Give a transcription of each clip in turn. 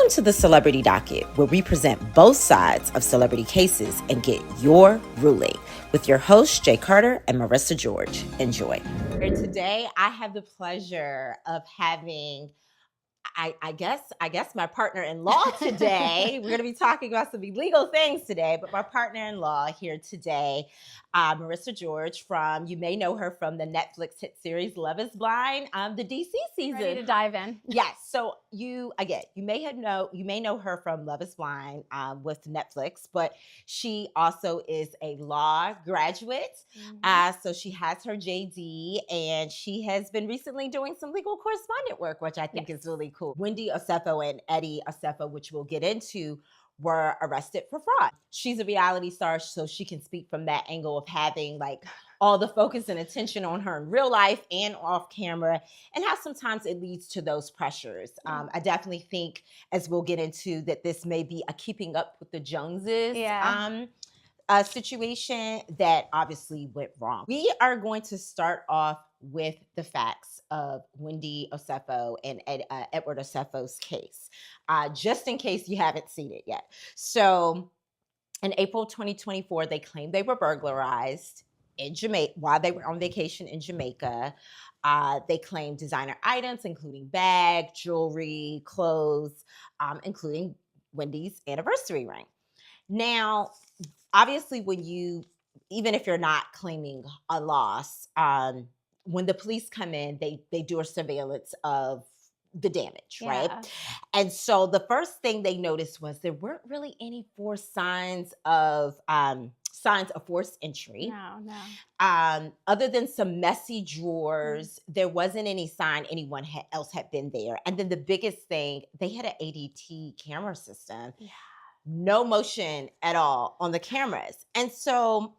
Welcome to the Celebrity Docket, where we present both sides of celebrity cases and get your ruling with your hosts, Jay Carter and Marissa George. Enjoy. And today, I have the pleasure of having, I guess my partner-in-law today. We're going to be talking about some illegal things today, but my partner-in-law here today, Marissa George you may know her from the Netflix hit series Love is Blind, the DC season. Ready to dive in. Yes. So you may know her from Love is Blind with Netflix, but she also is a law graduate. So she has her JD, and she has been recently doing some legal correspondent work, which I think is really cool. Wendy Osefo and Eddie Osefo, which we'll get into, were arrested for fraud. She's a reality star, so she can speak from that angle of having like all the focus and attention on her in real life and off camera, and how sometimes it leads to those pressures. I definitely think, as we'll get into, that this may be a keeping up with the Joneses situation that obviously went wrong. We are going to start off with the facts of Wendy Osefo and Edward Osefo's case, just in case you haven't seen it yet. So in April 2024, they claimed they were burglarized in Jamaica while they were on vacation in Jamaica. They claimed designer items, including bag, jewelry, clothes, including Wendy's anniversary ring. Now, obviously, even if you're not claiming a loss, when the police come in, they do a surveillance of the damage, right? And so the first thing they noticed was there weren't really any signs of forced entry. No. Other than some messy drawers, there wasn't any sign anyone else had been there. And then the biggest thing, they had an ADT camera system. Yeah. No motion at all on the cameras. And so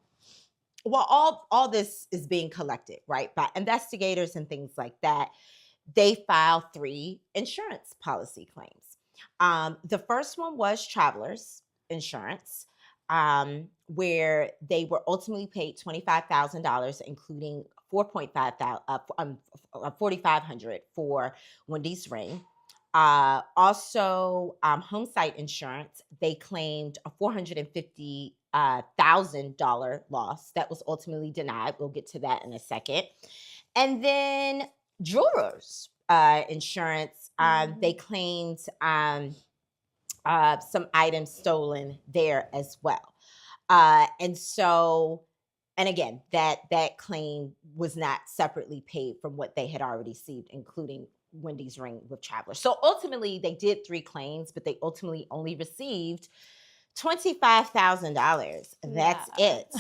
while all this is being collected, right, by investigators and things like that, they filed 3 insurance policy claims. The first one was travelers insurance, where they were ultimately paid $25,000, including $4,500 for Wendy's ring. Also, home site insurance, they claimed a $450,000 loss that was ultimately denied. We'll get to that in a second. And then jewelers insurance, they claimed some items stolen there as well. And again, that claim was not separately paid from what they had already received, including Wendy's ring with travelers. So ultimately, they did 3 claims, but they ultimately only received $25,000. That's it,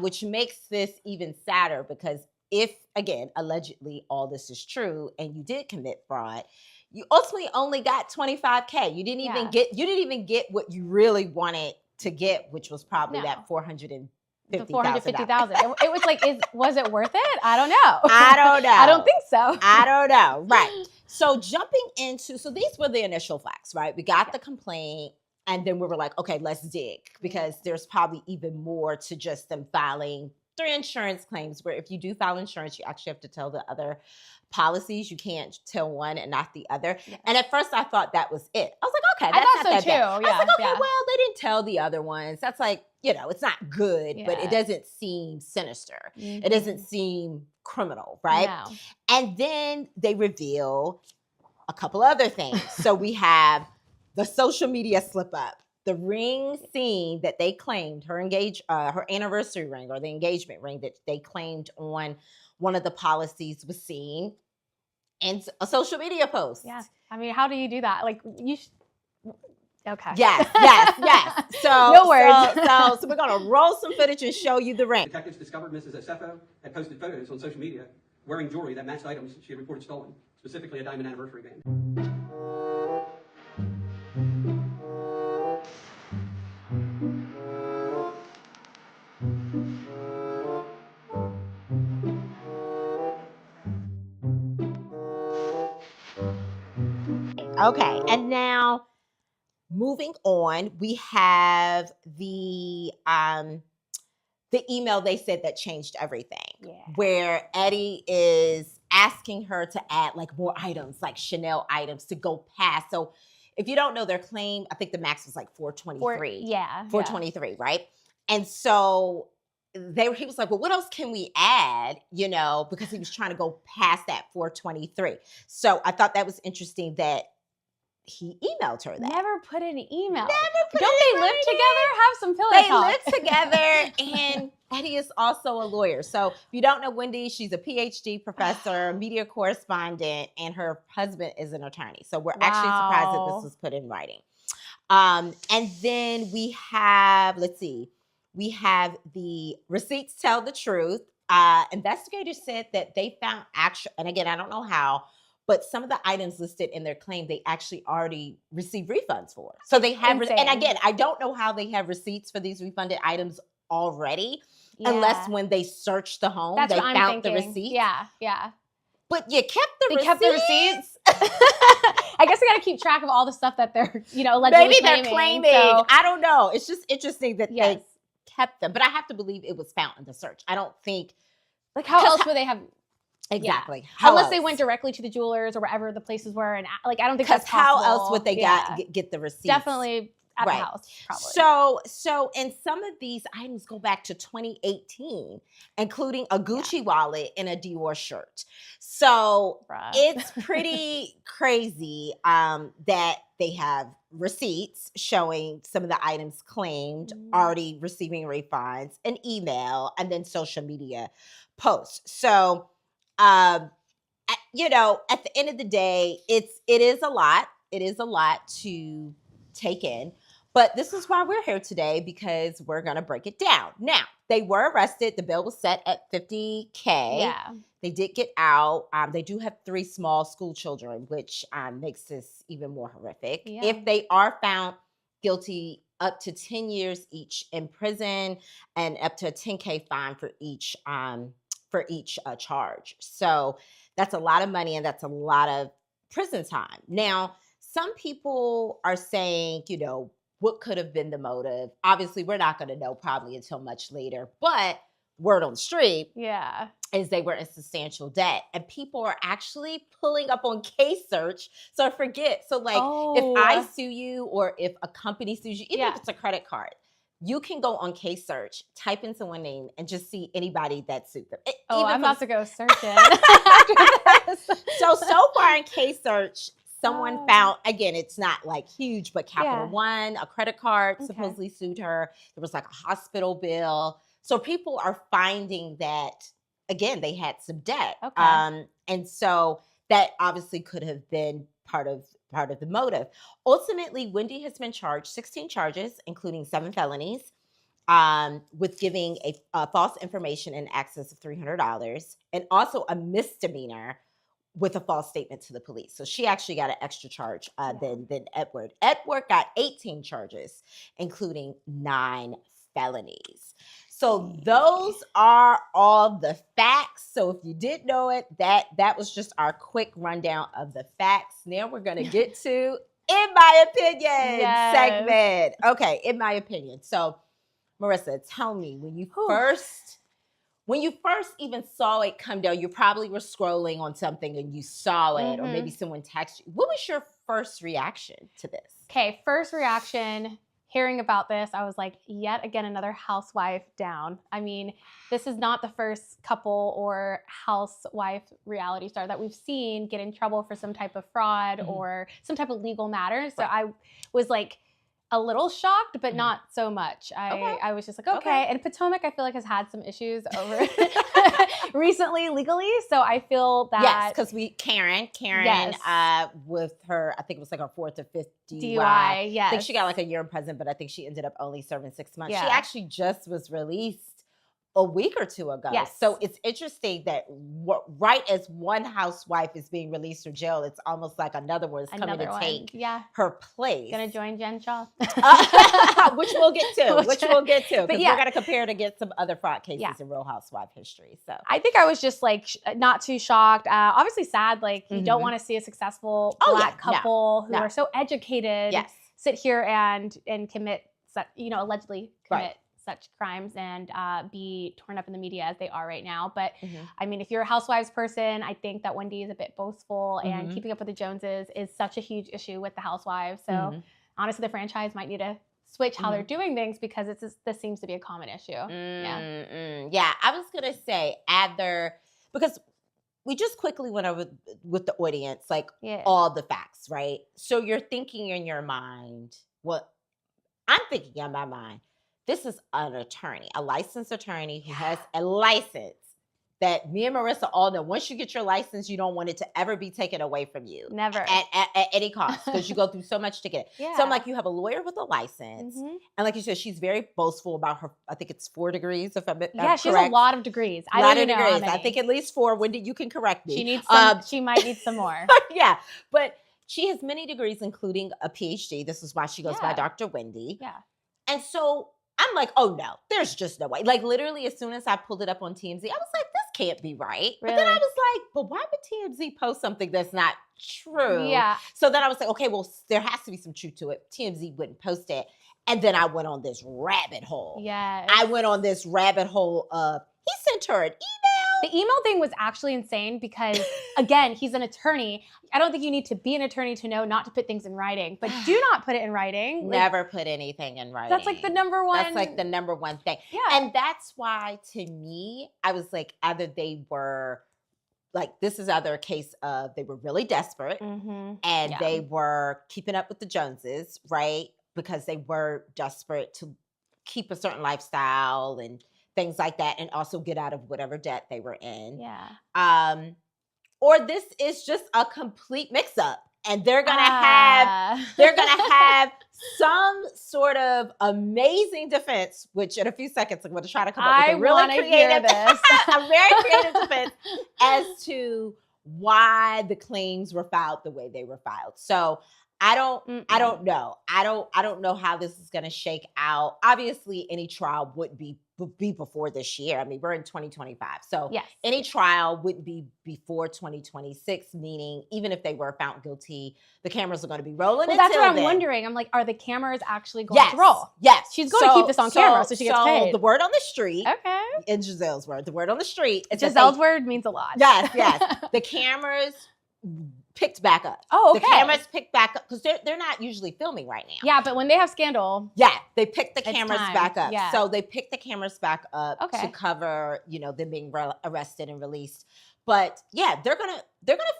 which makes this even sadder, because if, again, allegedly all this is true and you did commit fraud, you ultimately only got $25K. You didn't even get what you really wanted to get, which was probably that $450,000. It was like, was it worth it? I don't know. I don't know. I don't think so. I don't know. Right. So these were the initial facts, right? We got the complaint, and then we were like, okay, let's dig, because there's probably even more to just them filing 3 insurance claims, where if you do file insurance, you actually have to tell the other policies. You can't tell one and not the other. Yeah. And at first I thought that was it. I was like, okay, that's not that bad. Yeah, I was like, okay, well, they didn't tell the other ones. That's like, it's not good, but it doesn't seem sinister. Mm-hmm. It doesn't seem criminal, right? No. And then they reveal a couple other things. So we have the social media slip up, the ring scene that they claimed, her anniversary ring, or the engagement ring that they claimed on one of the policies, was seen in a social media post. Yeah. I mean, how do you do that? Like, okay. Yes. So no words. So we're gonna roll some footage and show you the ring. Detectives discovered Mrs. Osefo had posted photos on social media wearing jewelry that matched items she had reported stolen, specifically a diamond anniversary band. Okay, and now moving on, we have the email they said that changed everything, where Eddie is asking her to add like more items, like Chanel items, to go past. So if you don't know their claim, I think the max was like 423. Yeah. 423, right? And so he was like, well, what else can we add? Because he was trying to go past that 423. So I thought that was interesting that he emailed her that. Never put an email. Don't they live together? Have some pillow talk. They live together, and Eddie is also a lawyer. So if you don't know Wendy, she's a PhD professor, media correspondent, and her husband is an attorney. So we're actually surprised that this was put in writing. And then we have, we have the receipts tell the truth. Investigators said that they found and again, I don't know how, but some of the items listed in their claim, they actually already received refunds for. So they have, and again, I don't know how they have receipts for these refunded items already, unless when they searched the home, they found the receipts. Yeah. But you kept the receipts? Kept the receipts. I guess I got to keep track of all the stuff that they're, allegedly maybe they're claiming. So. I don't know. It's just interesting that they kept them. But I have to believe it was found in the search. I don't think. Like, how else would they have? Exactly. Yeah. Unless they went directly to the jewelers or wherever the places were. And I don't think that's possible. How else would they get the receipts? Definitely at the house, probably. So, and some of these items go back to 2018, including a Gucci wallet and a Dior shirt. So it's pretty crazy that they have receipts showing some of the items claimed, already receiving refunds, an email, and then social media posts. So, at the end of the day, it is a lot. It is a lot to take in. But this is why we're here today, because we're going to break it down. Now, they were arrested. The bail was set at $50K. Yeah. They did get out. They do have 3 small school children, which makes this even more horrific. Yeah. If they are found guilty, up to 10 years each in prison and up to a $10K fine for each charge. So that's a lot of money, and that's a lot of prison time. Now, some people are saying, what could have been the motive? Obviously, we're not going to know probably until much later, but word on the street is they were in substantial debt. And people are actually pulling up on case search. So forget. So if I sue you, or if a company sues you, even if it's a credit card, you can go on case search, type in someone's name, and just see anybody that sued them. I'm about to go searching. So far in case search, someone found, again, it's not like huge, but Capital One, a credit card supposedly sued her. There was like a hospital bill. So people are finding that, again, they had some debt. Okay. And so that obviously could have been part of the motive. Ultimately, Wendy has been charged 16 charges, including 7 felonies, with giving a false information in excess of $300, and also a misdemeanor with a false statement to the police. So she actually got an extra charge than Edward. Edward got 18 charges, including 9 felonies. So those are all the facts. So if you didn't know it, that was just our quick rundown of the facts. Now we're going to get to In My Opinion segment. Okay, In My Opinion. So Marissa, tell me, when you first even saw it come down, you probably were scrolling on something and you saw it, or maybe someone texted you. What was your first reaction to this? Okay, first reaction, hearing about this, I was like, yet again, another housewife down. I mean, this is not the first couple or housewife reality star that we've seen get in trouble for some type of fraud or some type of legal matter. So I was like, a little shocked, but not so much. I was just like, okay. And Potomac, I feel like, has had some issues over recently legally. So I feel that. Yes, because Karen, with her, I think it was like her 4th or 5th DUI. Yes. I think she got like a year in prison, but I think she ended up only serving 6 months. Yeah. She actually just was released a week or 2 ago. Yes. So it's interesting that right as one housewife is being released from jail, it's almost like another one is coming to take her place. Gonna join Jen Shah. Which we'll get to. Because we're going to compare it against some other fraud cases in Real Housewife history. So I think I was just like not too shocked. Obviously sad. Like you don't want to see a successful Black couple who are so educated sit here and commit, allegedly commit such crimes and be torn up in the media as they are right now. But Mhm. I mean, if you're a Housewives person, I think that Wendy is a bit boastful, and Mhm. keeping up with the Joneses is such a huge issue with the Housewives. So Mhm. honestly, the franchise might need to switch how they're Mhm. doing things, because this seems to be a common issue. Yeah. Yeah, I was gonna say either, because we just quickly went over with the audience like Yeah. all the facts, right? So you're thinking in your mind, well, I'm thinking in my mind, this is an attorney, a licensed attorney who has a license that me and Marissa all know. Once you get your license, you don't want it to ever be taken away from you. Never. At any cost, because you go through so much to get it. Yeah. So I'm like, you have a lawyer with a license. Mhm. And like you said, she's very boastful about her, I think it's 4 degrees, if I'm Yeah, she has correct. a lot of degrees. A I lot don't of even know how degrees. I many. think at least 4. Wendy, you can correct me. She needs some. She might need some more. Yeah, but she has many degrees, including a PhD. This is why she goes by Yeah. Dr. Wendy. Yeah. And so I'm like, oh no, there's just no way. Like literally, as soon as I pulled it up on TMZ, I was like, this can't be right. But then I Really? was like, but why would TMZ post something that's not true? Yeah. So then I was like, okay, well, there has to be some truth to it. TMZ wouldn't post it. And then I went on this rabbit hole. Yes. I went on this rabbit hole of, he sent her an email. The email thing was actually insane because, again, he's an attorney. I don't think you need to be an attorney to know not to put things in writing, but do not put it in writing. Like, Never put anything in writing. that's like the number one. That's like the number one thing. Yeah. And that's why, to me, I was like, either they were like, this is either a case of they were really desperate Mhm. and Yeah. they were keeping up with the Joneses, right? Because they were desperate to keep a certain lifestyle and things like that, and also get out of whatever debt they were in. Yeah. Or this is just a complete mix-up, and they're gonna have some sort of amazing defense, which in a few seconds I'm going to try to come up with a really creative, a very creative defense as to why the claims were filed the way they were filed. So I don't know. I don't know how this is going to shake out. Obviously, any trial would be before this year. I mean, we're in 2025. So Yes. any trial wouldn't be before 2026, meaning even if they were found guilty, the cameras are going to be rolling. Well, that's what I'm then. wondering. I'm like, are the cameras actually going to roll? Yes. She's going to keep this on camera so she gets paid. The word on the street, Okay. in Giselle's word, the word on the street. Is Giselle's word means a lot. Yes. The cameras picked back up. Oh, okay. The cameras picked back up because they're not usually filming right now. Yeah, but when they have scandal. Yeah, they picked the It's cameras time. back up. Yeah. So they picked the cameras back up Okay. to cover, them being arrested and released. But yeah, they're gonna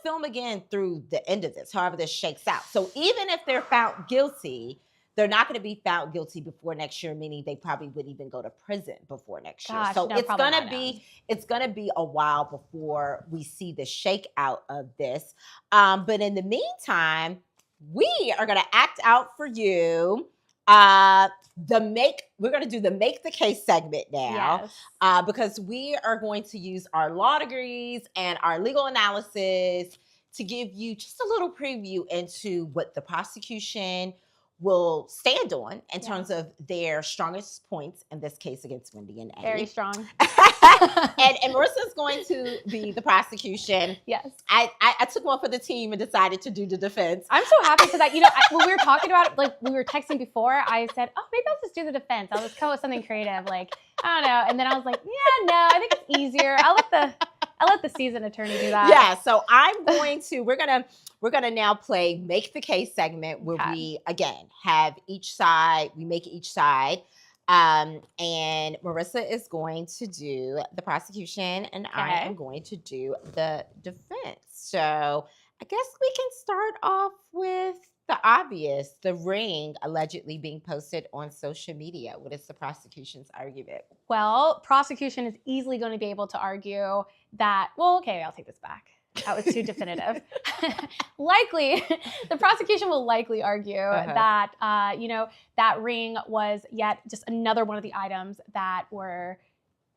film again through the end of this, however this shakes out. So even if they're found guilty, they're not going to be found guilty before next year, meaning they probably would even go to prison before next year. Gosh, So no, it's probably gonna not be now. it's gonna be a while before we see the shakeout of this. But in the meantime, we are gonna act out for you. We're gonna do the make the case segment now. Yes. Because we are going to use our law degrees and our legal analysis to give you just a little preview into what the prosecution will stand on in terms of their strongest points, in this case against Wendy and Eddie. Very strong. and Marissa's going to be the prosecution. Yes. I took one for the team and decided to do the defense. I'm so happy because when we were talking about it, like we were texting before, I said, oh, maybe I'll just do the defense. I'll just come up with something creative. Like, I don't know. And then I was like, yeah, no, I think it's easier. I'll let the seasoned attorney do that. Yeah. So we're gonna now play Make the Case segment where we again have each side, we make each side. And Marissa is going to do the prosecution and I am going to do the defense. So I guess we can start off with the obvious, the ring allegedly being posted on social media. What is the prosecution's argument? Well, prosecution is easily going to be able to argue that, well, okay, I'll take this back. That was too definitive. Likely, the prosecution will likely argue that, that ring was yet just another one of the items that were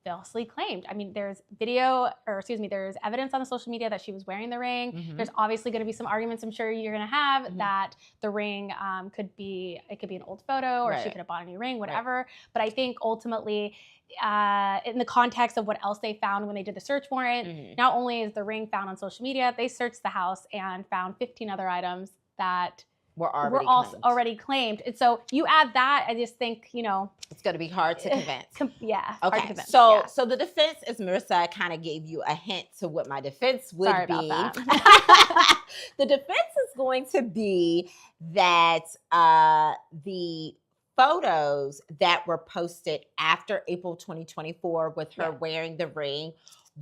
falsely claimed. I mean, there's there's evidence on the social media that she was wearing the ring. Mm-hmm. There's obviously going to be some arguments I'm sure you're going to have that the ring could be an old photo or she could have bought a new ring, whatever. Right. But I think ultimately, in the context of what else they found when they did the search warrant, not only is the ring found on social media, they searched the house and found 15 other items that Were were already also claimed. already claimed. And so you add that, I just think, It's going to be hard to convince. Hard to Okay. convince. So So the defense, as Marissa kind of gave you a hint to what my defense would Sorry be. about that. The defense is going to be that the photos that were posted after April 2024 with her wearing the ring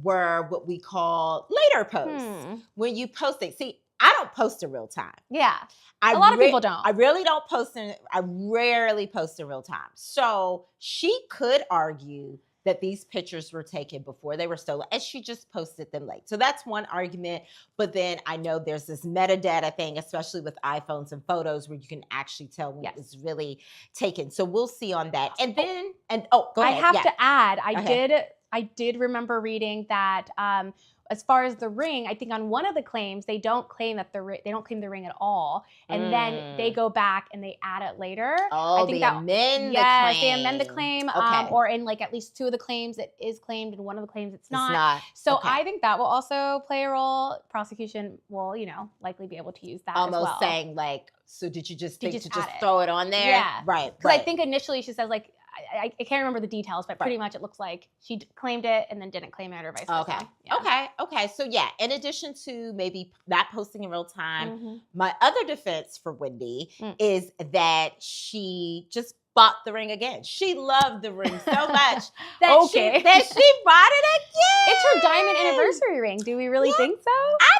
were what we call later posts. When you post it, see, I don't post in real time. Yeah. A lot of people don't. I really don't post I rarely post in real time. So she could argue that these pictures were taken before they were stolen, and she just posted them late. So that's one argument. But then I know there's this metadata thing, especially with iPhones and photos, where you can actually tell when it was really taken. So we'll see on that. And then, go ahead. I have to add, I did remember reading that as far as the ring, I think on one of the claims, they don't claim that they don't claim the ring at all. And then they go back and they add it later. Oh, I think they amend the claim. They amend the claim. Okay. Or in like at least two of the claims it is claimed and one of the claims it's not. So I think that will also play a role. Prosecution will, likely be able to use that as well. Almost saying like, so did you just think to just add it? throw it on there? Yeah. Right. Because I think initially she says like, I can't remember the details, but pretty much it looks like she claimed it and then didn't claim it or vice versa. Okay. Yeah. Okay. So in addition to maybe not posting in real time, my other defense for Wendy is that she just bought the ring again. She loved the ring so much that she bought it again. It's her diamond anniversary ring. Do we really think so? I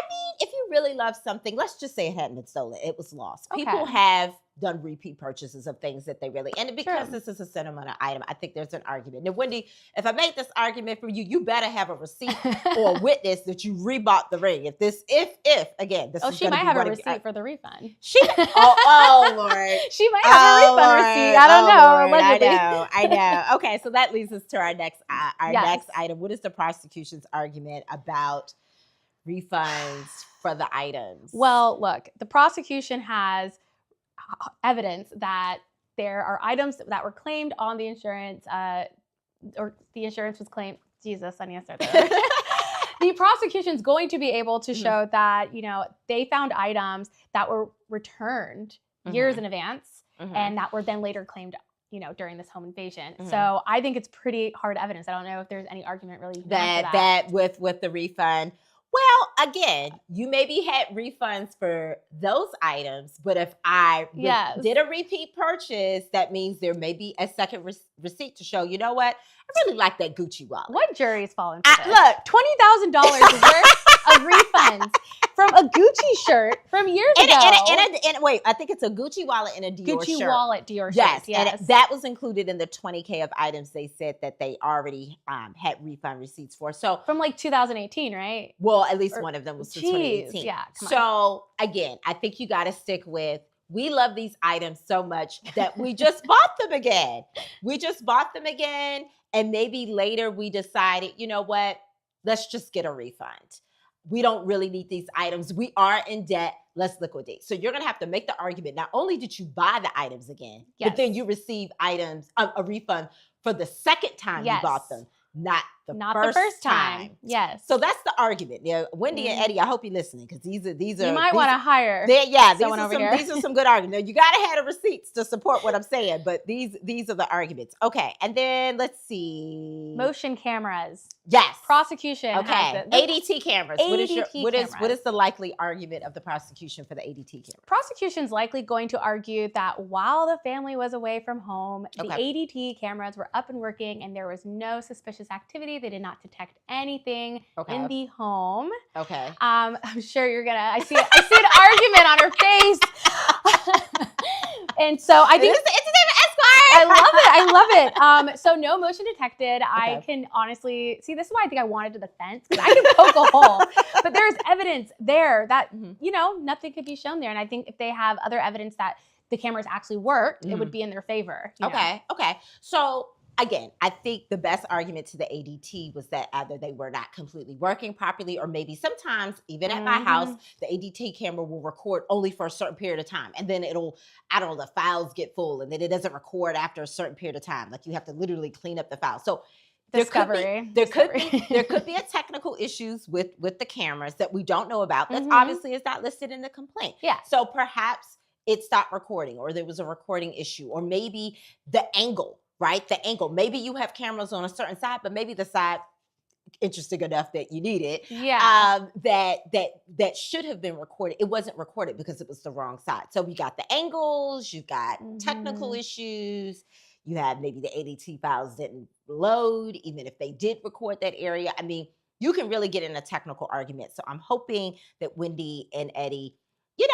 mean, if you really love something, let's just say it hadn't been stolen. It was lost. Okay. People have done repeat purchases of things that they really, and because this is a sentimental item, I think there's an argument. Now, Wendy, if I make this argument for you, you better have a receipt or a witness that you rebought the ring. If again, this is she might have a receipt for the refund. Oh Lord. She might have a refund receipt. I don't know. Lord, I know. Okay, so that leads us to our next next item. What is the prosecution's argument about refunds for the items? Well, look, the prosecution has evidence that there are items that were claimed on the insurance, or the insurance was claimed. Jesus, I need to start there. The prosecution's going to be able to show that, they found items that were returned years in advance and that were then later claimed, during this home invasion. So I think it's pretty hard evidence. I don't know if there's any argument really that with the refund. Well, again, you maybe had refunds for those items, but if I did a repeat purchase, that means there may be a second receipt to show, you know what? I really like that Gucci wallet. What jury is falling for this? Look, $20,000 worth of refunds from a Gucci shirt from years ago. And wait, I think it's a Gucci wallet and a Dior shirt. Gucci wallet, Dior shirt. Yes. And that was included in the $20K of items they said that they already had refund receipts for. So from like 2018, right? Well, at least one of them was for 2018. Yeah. So again, I think you got to stick with, we love these items so much that we just bought them again. And maybe later we decided, you know what? Let's just get a refund. We don't really need these items. We are in debt. Let's liquidate. So you're going to have to make the argument. Not only did you buy the items again, but then you receive a refund for the second time you bought them. Not the first time. Yes. So that's the argument. Wendy and Eddie, I hope you're listening, because these are you might want to hire. These are some good arguments. Now, you gotta have the receipts to support what I'm saying, but these are the arguments. Okay, and then let's see. Motion cameras. Yes. Prosecution. Okay. ADT cameras. What is the likely argument of the prosecution for the ADT cameras? Prosecution's likely going to argue that while the family was away from home, the ADT cameras were up and working, and there was no suspicious activity. They did not detect anything in the home. Okay. I'm sure you're gonna. I see an argument on her face. And so I think it's I love it. So no motion detected. I can honestly see, this is why I think I wanted to the fence, because I can poke a hole. But there's evidence there that nothing could be shown there. And I think if they have other evidence that the cameras actually worked, it would be in their favor. Okay. So again, I think the best argument to the ADT was that either they were not completely working properly, or maybe sometimes, even at my house, the ADT camera will record only for a certain period of time. And then the files get full, and then it doesn't record after a certain period of time. Like, you have to literally clean up the files. So Discovery. There could be a technical issues with the cameras that we don't know about. That Mhm. obviously is not listed in the complaint. Yeah. So perhaps it stopped recording, or there was a recording issue, or maybe the angle, right? The angle. Maybe you have cameras on a certain side, but maybe the side interesting enough that you need it. Yeah. That should have been recorded. It wasn't recorded because it was the wrong side. So we got the angles, you got technical issues, you have maybe the ADT files didn't load, even if they did record that area. I mean, you can really get in a technical argument. So I'm hoping that Wendy and Eddie, they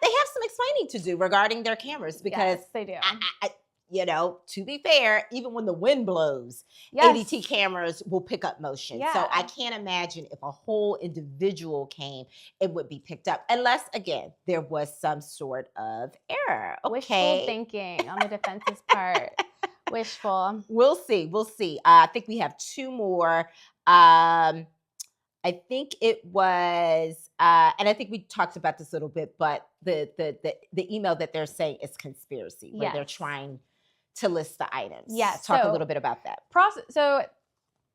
have some explaining to do regarding their cameras, because Yes, they do. To be fair, even when the wind blows, Yes. ADT cameras will pick up motion. So Yeah. I can't imagine if a whole individual came, it would be picked up, unless, again, there was some sort of error. Okay. Wishful thinking on the defense's part. Wishful. We'll see. I think we have two more. I think it was, and I think we talked about this a little bit, but the email that they're saying is conspiracy, where they're Yes. trying to list the items. Yes, Talk a so- little bit about that. So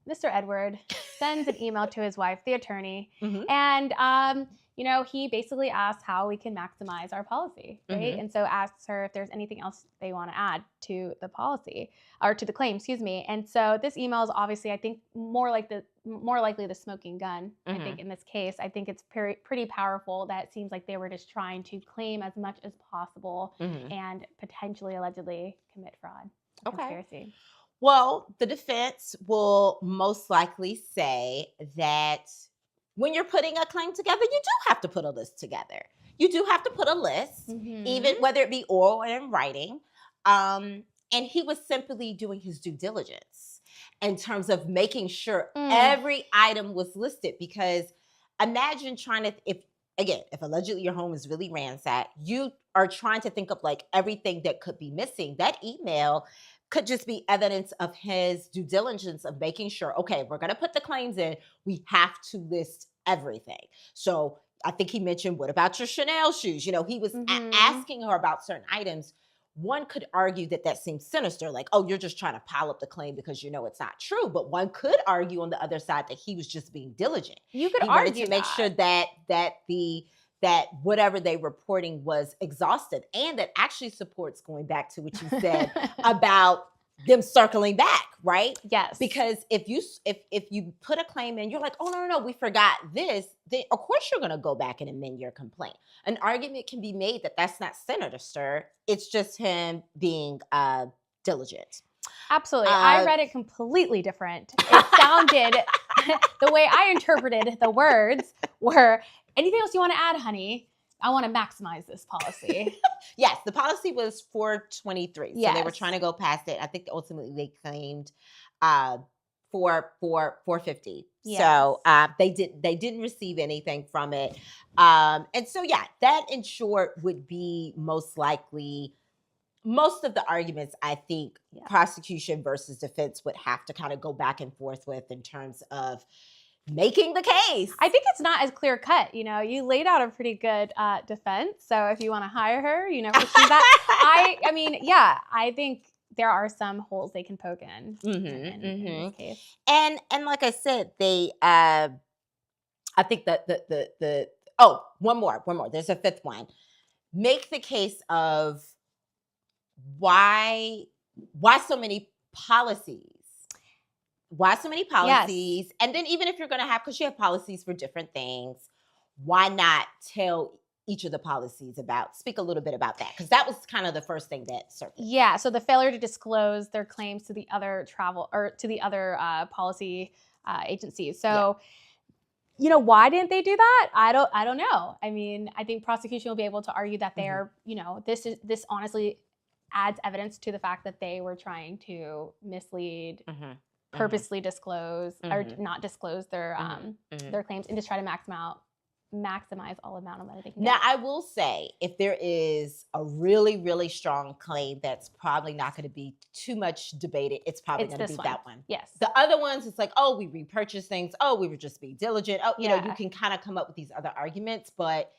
Mr. Edward sends an email to his wife, the attorney, Mhm. and he basically asks how we can maximize our policy, right? Mhm. And so asks her if there's anything else they want to add to the policy or to the claim, excuse me. And so this email is obviously, I think, more likely the smoking gun. I think in this case, I think it's pretty powerful. That it seems like they were just trying to claim as much as possible and potentially, allegedly commit fraud. Okay. Conspiracy. Well, the defense will most likely say that when you're putting a claim together, you do have to put a list together. You do have to put a list, even whether it be oral or in writing. And he was simply doing his due diligence in terms of making sure every item was listed. Because imagine trying to, if allegedly your home is really ransacked, you are trying to think of like everything that could be missing. That email could just be evidence of his due diligence of making sure, okay, we're going to put the claims in. We have to list everything. So I think he mentioned, what about your Chanel shoes? He was asking her about certain items. One could argue that seems sinister, like, oh, you're just trying to pile up the claim because it's not true. But one could argue on the other side that he was just being diligent. You could He argue wanted to make sure that whatever they reporting was exhausted, and that actually supports going back to what you said about them circling back, right? Yes. Because if you put a claim in, you're like, oh, no, we forgot this, then of course you're going to go back and amend your complaint. An argument can be made that that's not sinister. It's just him being diligent. Absolutely. I read it completely different. It sounded, the way I interpreted the words were, anything else you want to add, honey? I want to maximize this policy. Yes, the policy was 423. So they were Yes. trying to go past it. I think ultimately they claimed 450. Yes. So they didn't receive anything from it. And so that in short would be most likely most of the arguments. I think prosecution versus defense would have to kind of go back and forth with in terms of making the case. I think it's not as clear cut. You laid out a pretty good defense. So if you want to hire her, where she's at. I think there are some holes they can poke in this case. And like I said, they I think that the one more. There's a fifth one. Make the case of why so many policies. Why so many policies? Yes. And then even if you're going to have, because you have policies for different things, why not tell each of the policies speak a little bit about that? Because that was kind of the first thing that surfaced. Yeah. So the failure to disclose their claims to the other policy agencies. So, why didn't they do that? I don't know. I mean, I think prosecution will be able to argue that they are, this honestly adds evidence to the fact that they were trying to mislead, purposely disclose or not disclose their claims, and just try to maximize all amount of money they can Now, get. I will say, if there is a really, really strong claim that's probably not going to be too much debated, it's probably going to be that one. Yes. The other ones, it's like, oh, we repurchased things. Oh, we were just being diligent. Oh, you can kind of come up with these other arguments, but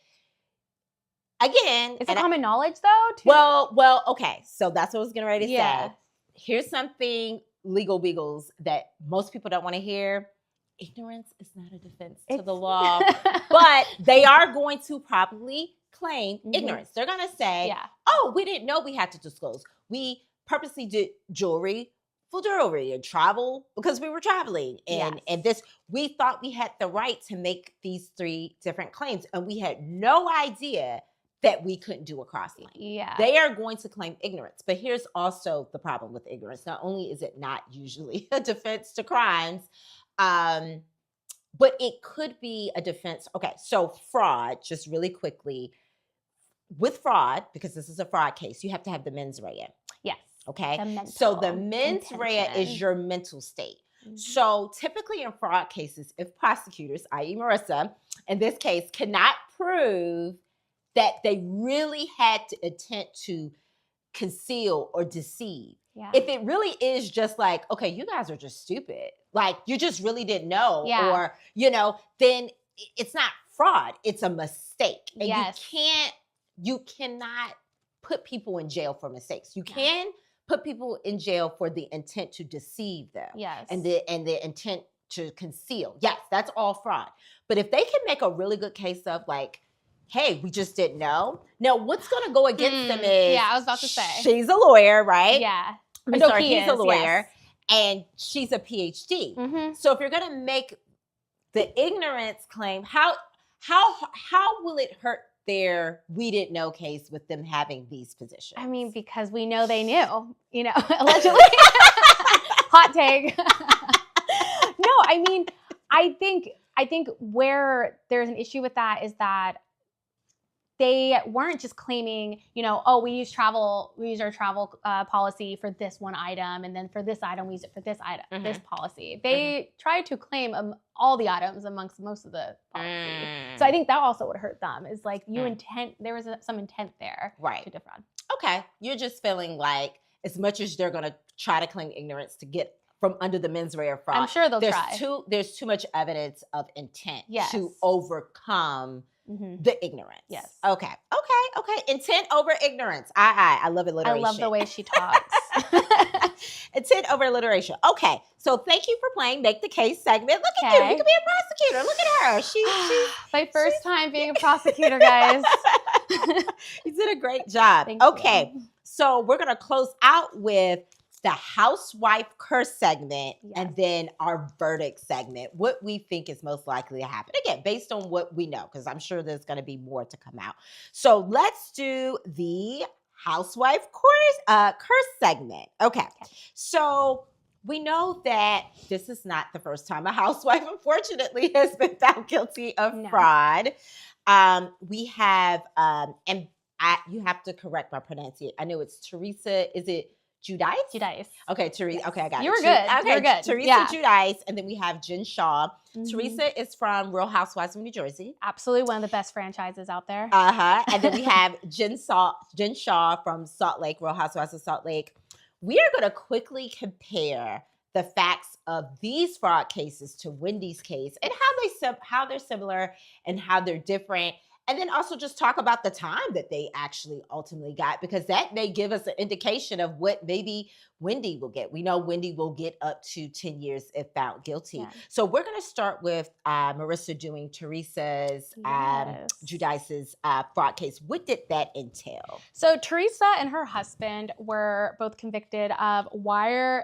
again, it's common knowledge though. Well, okay. So that's what I was getting ready to say. Here's something legal beagles that most people don't want to hear. Ignorance is not a defense to the It's- law, but they are going to probably claim Mhm. ignorance. They're going to say, Yeah. oh, we didn't know we had to disclose. We purposely did jewelry for jewelry and travel because we were traveling. And Yes. we thought we had the right to make these 3 different claims. And we had no idea that we couldn't do a cross claim. Yeah. They are going to claim ignorance. But here's also the problem with ignorance. Not only is it not usually a defense to crimes, but it could be a defense. Okay, so fraud, just really quickly. With fraud, because this is a fraud case, you have to have the mens rea. Yes. Okay. The So the mental mens rea is intention. your mental state. Mhm. So typically in fraud cases, if prosecutors, i.e. Marissa, in this case, cannot prove that they really had the intent to conceal or deceive. Yeah. If it really is just like, okay, you guys are just stupid, like you just really didn't know, Yeah. or, then it's not fraud, it's a mistake. And Yes. you cannot put people in jail for mistakes. You Yeah. can put people in jail for the intent to deceive them. Yes. And the intent to conceal. Yes, that's all fraud. But if they can make a really good case of like, hey, we just didn't know. Now, what's going to go against them is, Yeah, I was about to say. she's a lawyer, right? Yeah. I'm No, sorry, he he's a is, lawyer, and she's a PhD. Mm-hmm. So if you're going to make the ignorance claim, how will it hurt their we didn't know case with them having these positions? I mean, because we know they knew, allegedly. Hot take. No, I mean, I think where there's an issue with that is that they weren't just claiming, oh, we use our travel policy for this one item, and then for this item we use it for this item, this policy. They tried to claim all the items amongst most of the policy. So I think that also would hurt them. Is like there was some intent there, right, to defraud. Okay, you're just feeling like as much as they're going to try to claim ignorance to get from under the mens rea fraud, I'm sure they'll try. There's too much evidence of intent Yes. to overcome the ignorance. Yes. Okay. Intent over ignorance. I love alliteration. I love the way she talks. Intent over alliteration. Okay. So thank you for playing Make the Case segment. Look at you. You can be a prosecutor. Look at her. She's my first time being a prosecutor, guys. You did a great job. Thank okay. you. So we're going to close out with the housewife curse segment, and then our verdict segment, what we think is most likely to happen. Again, based on what we know, because I'm sure there's going to be more to come out. So let's do the housewife curse segment. Okay. So we know that this is not the first time a housewife, unfortunately, has been found guilty of fraud. We have, you have to correct my pronunciation. I know it's Teresa. Is it Giudice? Giudice. Okay, Teresa. Yes. Okay, I got it. You were good. Okay, you were good. Teresa Giudice, and then we have Shah. Mm-hmm. Teresa is from Real Housewives of New Jersey. Absolutely one of the best franchises out there. And then we have Shah from Salt Lake, Real Housewives of Salt Lake. We are going to quickly compare the facts of these fraud cases to Wendy's case and how they're similar and how they're different. And then also just talk about the time that they actually ultimately got, because that may give us an indication of what maybe Wendy will get. We know Wendy will get up to 10 years if found guilty. Yeah. So we're going to start with Marissa doing Teresa's, Giudice's fraud case. What did that entail? So Teresa and her husband were both convicted of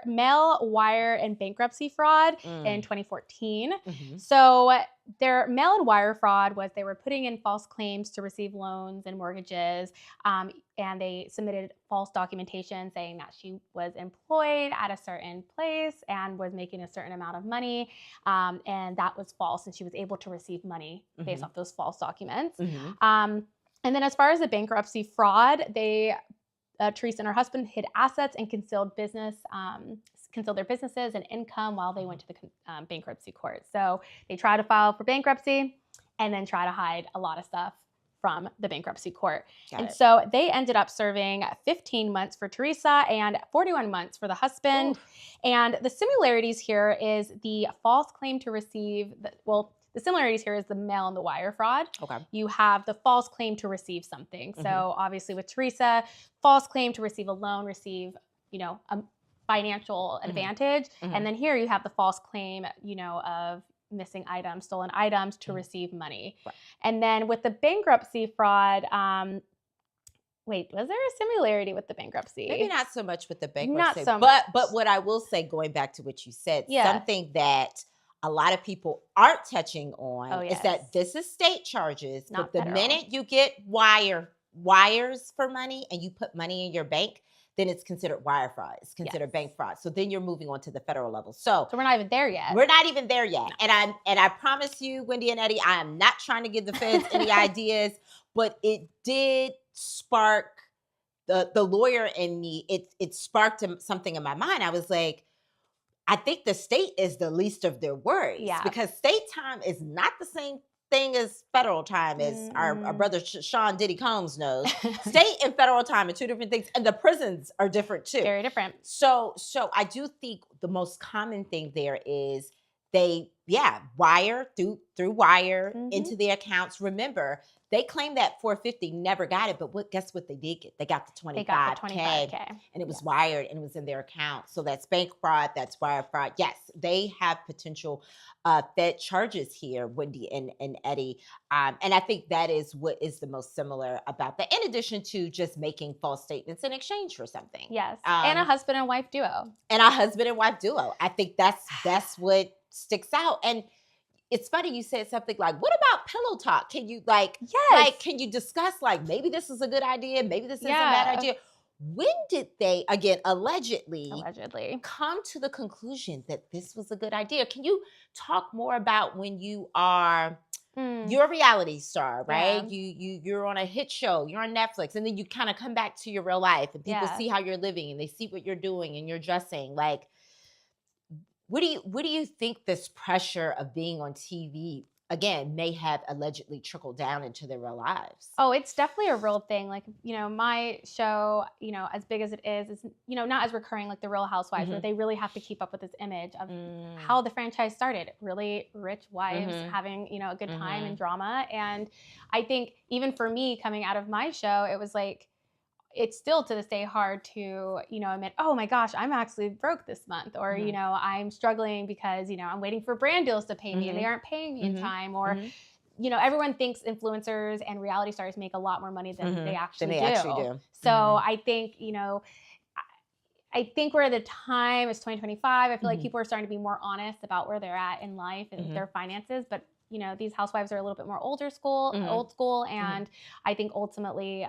mail, wire, and bankruptcy fraud in 2014. Mm-hmm. So their mail and wire fraud was they were putting in false claims to receive loans and mortgages, and they submitted false documentation saying that she was employed at a certain place and was making a certain amount of money, and that was false, and she was able to receive money based off those false documents. And then as far as the bankruptcy fraud, Teresa and her husband hid assets and concealed their businesses and income while they went to the bankruptcy court. So they tried to file for bankruptcy and then try to hide a lot of stuff from the bankruptcy court. So they ended up serving 15 months for Teresa and 41 months for the husband. Ooh. And the similarities here is the false claim to receive, the similarities here is the mail and the wire fraud. Okay. You have the false claim to receive something. So obviously with Teresa, false claim to receive a loan, receive, financial advantage. And then here you have the false claim, of missing items, stolen items to receive money. Right. And then with the bankruptcy fraud, wait, was there a similarity with the bankruptcy? Maybe not so much with the bankruptcy, Not so but much. what I will say, going back to what you said, Yeah. something that a lot of people aren't touching on is yes. that this is state charges, Not but the federal. minute you get wires for money and you put money in your bank, then it's considered wire fraud. It's considered Yes. bank fraud. So then you're moving on to the federal level. So we're not even there yet. we're not even there yet. No. And I promise you, Wendy and Eddie, I am not trying to give the feds any ideas, but it did spark the lawyer in me. It sparked something in my mind. I was like, I think the state is the least of their worries. Yeah. Because state time is not the same thing as federal time, as our brother Sean Diddy Combs knows. State and federal time are two different things, and the prisons are different too. Very different. So I do think the most common thing there is they wire through wire into the accounts. Remember, they claim that 450 never got it, but guess what they did get? They got the 25K. They got the 25K. And it was wired and it was in their account. So that's bank fraud, that's wire fraud. Yes, they have potential Fed charges here, Wendy and Eddie. And I think that is what is the most similar about that, in addition to just making false statements in exchange for something. Yes. And a husband and wife duo. I think that's what sticks out. And it's funny you said something like, what about pillow talk? Can you can you discuss maybe this is a good idea, maybe this is a bad idea? When did they, again, allegedly come to the conclusion that this was a good idea? Can you talk more about when you're a reality star, right? Yeah. You're on a hit show, you're on Netflix, and then you kind of come back to your real life and people see how you're living and they see what you're doing and you're dressing. What do you think this pressure of being on TV, again, may have allegedly trickled down into their real lives? Oh, it's definitely a real thing. My show, as big as it is, not as recurring like the Real Housewives, where they really have to keep up with this image of how the franchise started. Really rich wives having, a good time and drama. And I think even for me coming out of my show, it was it's still to this day hard to, admit, oh my gosh, I'm actually broke this month. Or, I'm struggling because, I'm waiting for brand deals to pay me and they aren't paying me in time. Or, everyone thinks influencers and reality stars make a lot more money than they actually do. So I think, I think we're at the time, it's 2025. I feel like people are starting to be more honest about where they're at in life and their finances. But these housewives are a little bit more old school. And I think ultimately,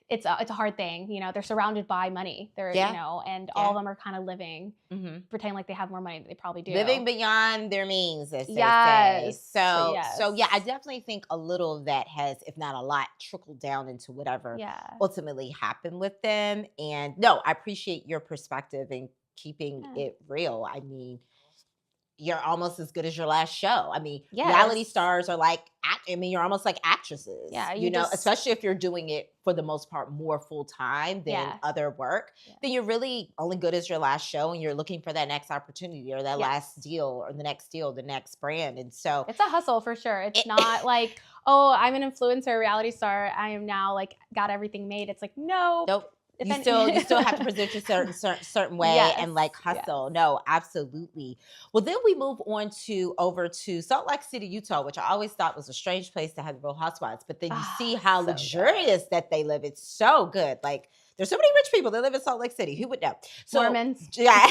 it's a hard thing. They're surrounded by money. They're, and all of them are kind of living, pretending like they have more money than they probably do. Living beyond their means, as they say. So I definitely think a little of that has, if not a lot, trickled down into whatever ultimately happened with them. And no, I appreciate your perspective and keeping it real. I mean, you're almost as good as your last show. I mean, reality stars are you're almost like actresses. Yeah, especially if you're doing it for the most part more full time than other work. Then you're really only good as your last show, and you're looking for that next opportunity or that last deal or the next deal, the next brand. And so it's a hustle for sure. It's not like, oh, I'm an influencer, reality star, I am now got everything made. It's like, no. Nope. You still have to present yourself certain way and hustle. Yes. No, absolutely. Well, then we move on over to Salt Lake City, Utah, which I always thought was a strange place to have the Real Housewives. But then you see how luxurious that they live. It's so good. There's so many rich people that live in Salt Lake City. Who would know? So, Mormons. Yeah.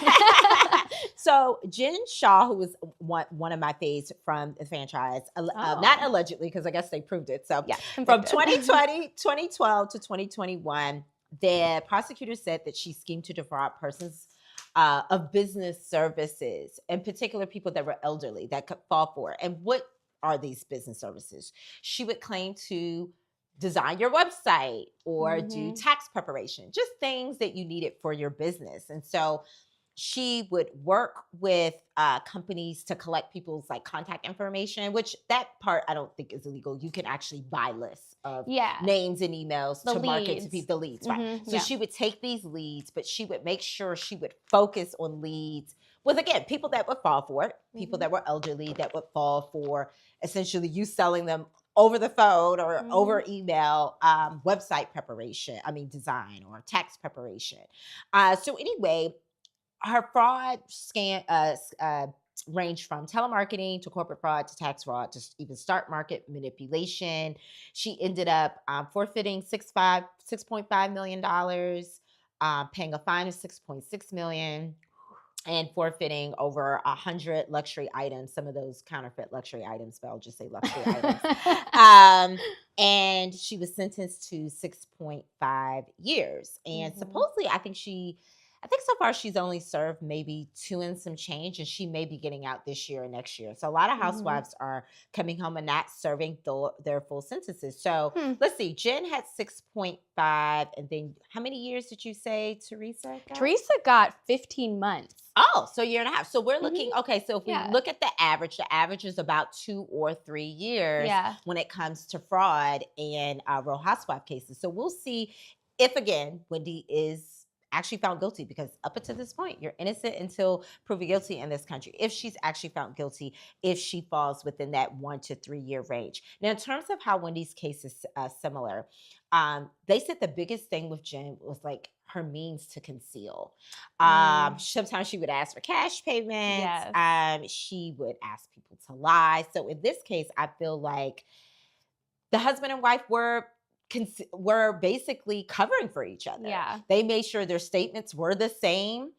So Jen Shah, who was one of my faves from the franchise, not allegedly, because I guess they proved it. So from 2012 to 2021, the prosecutor said that she schemed to defraud persons of business services, in particular people that were elderly that could fall for it. And what are these business services? She would claim to design your website or do tax preparation, just things that you needed for your business. And so she would work with companies to collect people's contact information, which that part I don't think is illegal. You can actually buy lists of names and emails to market to people, the leads, right? So she would take these leads, but she would make sure she would focus on leads with, again, people that would fall for it, people that were elderly that would fall for essentially you selling them over the phone or Mhm. over email website preparation, design or tax preparation. So anyway, her fraud range from telemarketing to corporate fraud to tax fraud to even stock market manipulation. She ended up forfeiting $6.5 million, paying a fine of $6.6 million, and forfeiting over 100 luxury items. Some of those counterfeit luxury items, but I'll just say luxury items. And she was sentenced to 6.5 years. And supposedly, I think so far she's only served maybe 2 and some change, and she may be getting out this year or next year. So a lot of housewives are coming home and not serving their full sentences. So let's see, Jen had 6.5, and then how many years did you say Teresa got? Teresa got 15 months. Oh, so a year and a half. So we're looking, okay, so if we Yeah. look at the average is about 2 or 3 years when it comes to fraud and Real Housewife cases. So we'll see if, again, Wendy is actually found guilty, because up until this point, you're innocent until proven guilty in this country. If she's actually found guilty, if she falls within that 1 to 3 year range. Now, in terms of how Wendy's case is similar, they said the biggest thing with Jen was like her means to conceal. Sometimes she would ask for cash payments. She would ask people to lie. So in this case, I feel like the husband and wife were basically covering for each other. They made sure their statements were the same.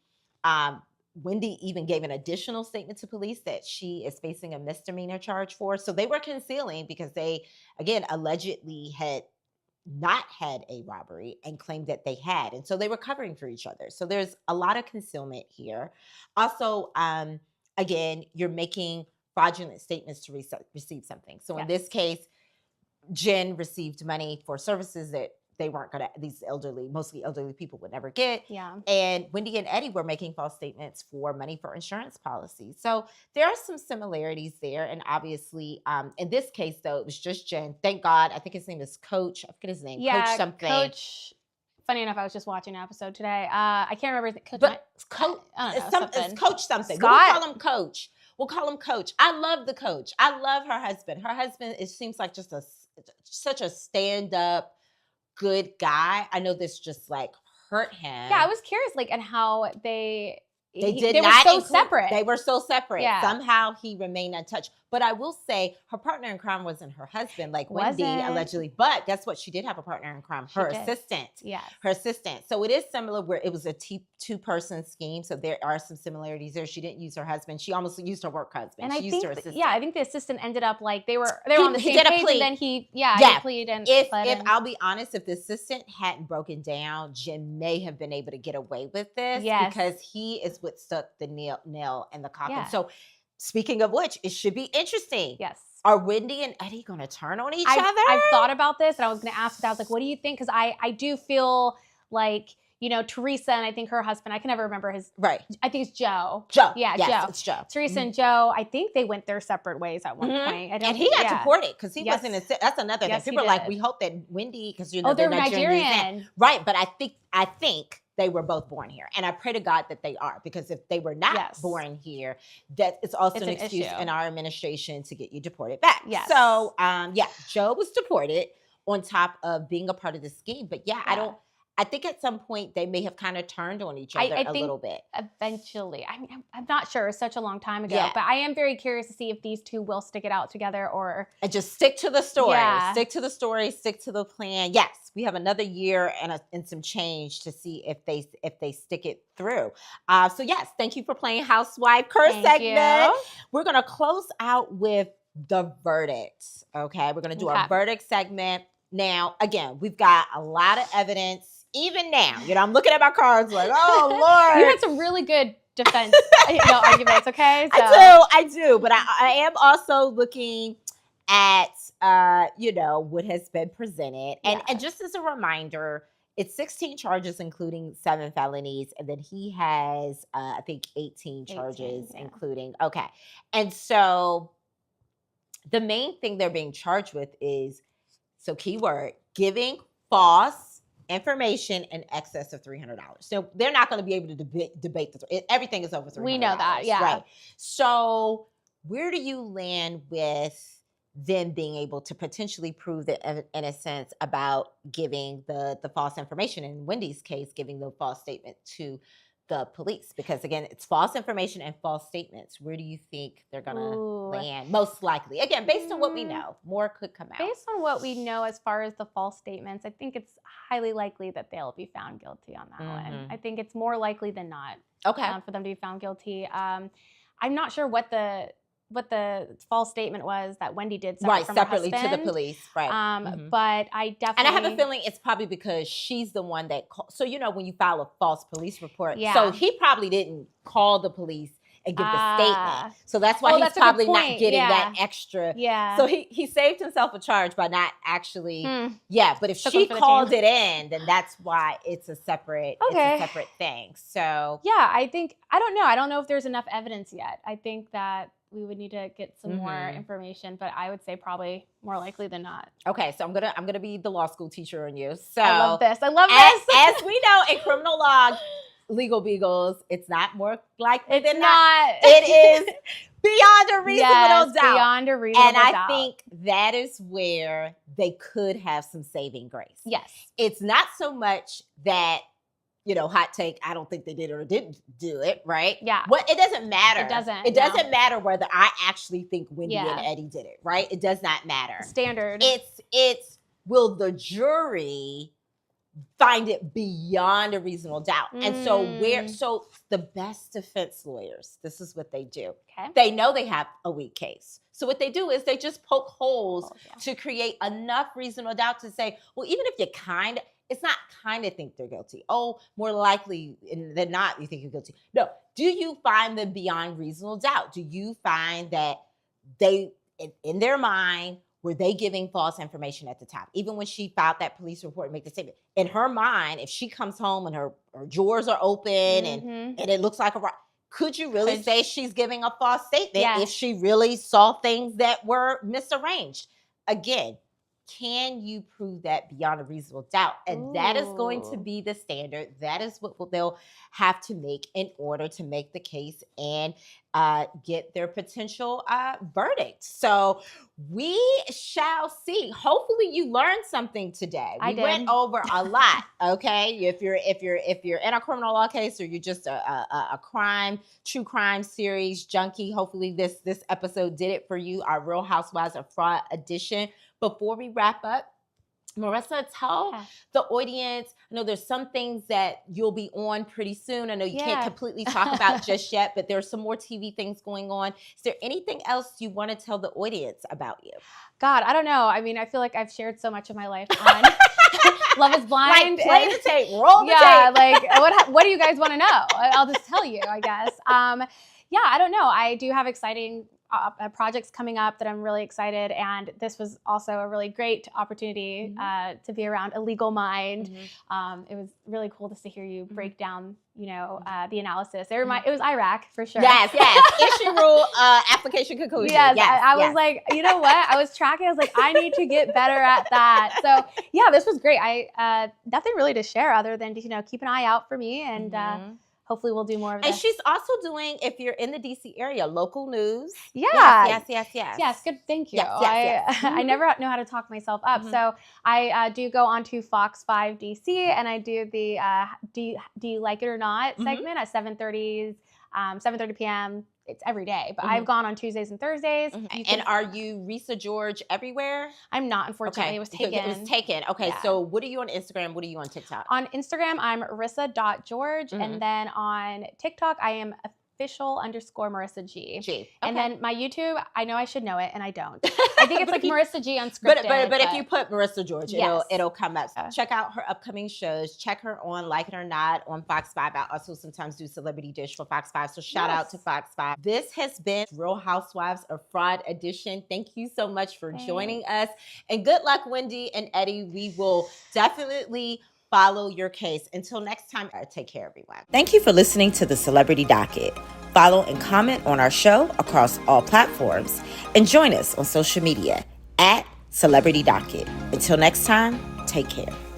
Wendy even gave an additional statement to police that she is facing a misdemeanor charge for. So they were concealing because they, again, allegedly had not had a robbery and claimed that they had. And so they were covering for each other. So there's a lot of concealment here. Also, again, you're making fraudulent statements to receive something. So in this case, Jen received money for services that they weren't going to, these mostly elderly people would never get. And Wendy and Eddie were making false statements for money for insurance policies. So there are some similarities there. And obviously, in this case, though, it was just Jen. Thank God. I think his name is Coach. I forget his name. Coach something. Coach. Funny enough, I was just watching an episode today. I can't remember. It's Coach something. Scott? We'll call him Coach. We'll call him Coach. I love the Coach. I love her husband. Her husband, it seems like just such a stand-up, good guy. I know this just like hurt him. Yeah, I was curious, like, and how they were so separate. They were so separate. Somehow he remained untouched. But I will say her partner in crime wasn't her husband, like Wendy allegedly. But guess what? She did have a partner in crime, her assistant. Her assistant. So it is similar where it was a two-person scheme. So there are some similarities there. She didn't use her husband. She almost used her work husband. And she used her assistant. I think the assistant ended up like they were on the same page, and then he pleaded and if I'll be honest, if the assistant hadn't broken down, Jen may have been able to get away with this because he is what stuck the nail in the coffin. So speaking of which, it should be interesting. Are Wendy and Eddie going to turn on each other? I've thought about this, and I was going to ask that. I was like, what do you think? Because I do feel like, Teresa and I think her husband, I can never remember his. Right. I think it's Joe. Joe. Yeah, yes, Joe. It's Joe. Teresa and Joe, I think they went their separate ways at one point. And he got deported because he wasn't. That's another thing. People are like, we hope that Wendy, because they're Nigerian. Right. But I think they were both born here. And I pray to God that they are, because if they were not born here, that it's also an excuse in our administration to get you deported back. So, Joe was deported on top of being a part of the scheme. But I think at some point they may have kind of turned on each other a little bit. Eventually. I mean, I'm not sure. It was such a long time ago. But I am very curious to see if these two will stick it out together and just stick to the story. Stick to the story. Stick to the plan. Yes, we have another year and some change to see if they stick it through. So yes, thank you for playing Housewife Curse segment. We're gonna close out with the verdict. Okay, we're gonna do our verdict segment. Now, again, we've got a lot of evidence. Even now, I'm looking at my cards like, oh, Lord. You had some really good defense arguments, okay? So. I do. But I am also looking at, what has been presented. And just as a reminder, it's 16 charges, including 7 felonies. And then he has, I think, 18 charges, including. Okay. And so the main thing they're being charged with is, so keyword, giving false information in excess of $300. So they're not going to be able to debate this. Everything is over $300. We know that, Right. So where do you land with them being able to potentially prove their innocence about giving the false information. In Wendy's case, giving the false statement to the police, because again, it's false information and false statements. Where do you think they're gonna land? Most likely, again, based on what we know, more could come out. Based on what we know as far as the false statements, I think it's highly likely that they'll be found guilty on that one. I think it's more likely than not for them to be found guilty. I'm not sure what the false statement was that Wendy did separately to the police, right? But I definitely, and I have a feeling it's probably because she's the one that so when you file a false police report, so he probably didn't call the police and give the statement, so that's why he's probably not getting that extra. So he saved himself a charge by not actually but if she called it in, then that's why it's a separate thing. So I don't know if there's enough evidence yet. I think that we would need to get some more information, but I would say probably more likely than not. Okay, so I'm gonna be the law school teacher on you. So I love this. As we know in criminal law, legal beagles, it's not more likely than not. It is beyond a reasonable doubt. Beyond a reasonable doubt. And I think that is where they could have some saving grace. Yes. It's not so much that, hot take, I don't think they did or didn't do it, right? Yeah. It doesn't matter. It doesn't matter whether I actually think Wendy and Eddie did it, right? It does not matter. Standard. It's will the jury find it beyond a reasonable doubt? And so the best defense lawyers, this is what they do. Okay. They know they have a weak case. So what they do is they just poke holes to create enough reasonable doubt to say, well, even if you it's not kind of think they're guilty. Oh, more likely than not, you think you're guilty. No. Do you find them beyond reasonable doubt? Do you find that they, in their mind, were they giving false information at the time? Even when she filed that police report and make the statement, in her mind, if she comes home and her drawers are open and it looks like could you really say she's giving a false statement if she really saw things that were misarranged? Again, can you prove that beyond a reasonable doubt? And that is going to be the standard. That is what they'll have to make in order to make the case and get their potential verdict. So we shall see. Hopefully you learned something today. We went over a lot. Okay. If you're in a criminal law case or you're just a true crime series junkie, hopefully this episode did it for you. Our Real Housewives of Fraud edition. Before we wrap up, Marissa, tell the audience, I know there's some things that you'll be on pretty soon. I know you can't completely talk about just yet, but there's some more TV things going on. Is there anything else you want to tell the audience about you? God, I don't know. I mean, I feel like I've shared so much of my life on Love is Blind. Like, play the tape, roll the tape. Like, what do you guys want to know? I'll just tell you, I guess. I don't know. I do have exciting projects coming up that I'm really excited, and this was also a really great opportunity to be around A Legal Mind. It was really cool just to hear you break down, the analysis. It was Iraq for sure. Yes. Issue rule, application conclusion. Yes, I was like, you know what? I was tracking. I was like, I need to get better at that. So this was great. I nothing really to share other than to keep an eye out for me and. Hopefully we'll do more of this. And she's also doing, if you're in the DC area, local news. Yeah. Yes, good. Thank you. Yes. I never know how to talk myself up. So I do go on to Fox 5 DC and I do the Do You Like It or Not segment at 7:30 p.m. It's every day, but I've gone on Tuesdays and Thursdays. And are you Risa George everywhere? I'm not, unfortunately. It was taken. It was taken. Okay, so what are you on Instagram? What are you on TikTok? On Instagram, I'm rissa.george. And then on TikTok, I am official_Marissa G. Okay. And then my YouTube, I know I should know it, and I don't. I think it's like Marissa G unscripted. But if you put Marissa George, it'll come up. Check out her upcoming shows. Check her on Like It or Not on Fox 5. I also sometimes do Celebrity Dish for Fox 5. So shout out to Fox 5. This has been Real Housewives of Fraud edition. Thank you so much for joining us. And good luck, Wendy and Eddie. We will definitely follow your case. Until next time, take care, everyone. Thank you for listening to the Celebrity Docket. Follow and comment on our show across all platforms. And join us on social media @Celebrity Docket. Until next time, take care.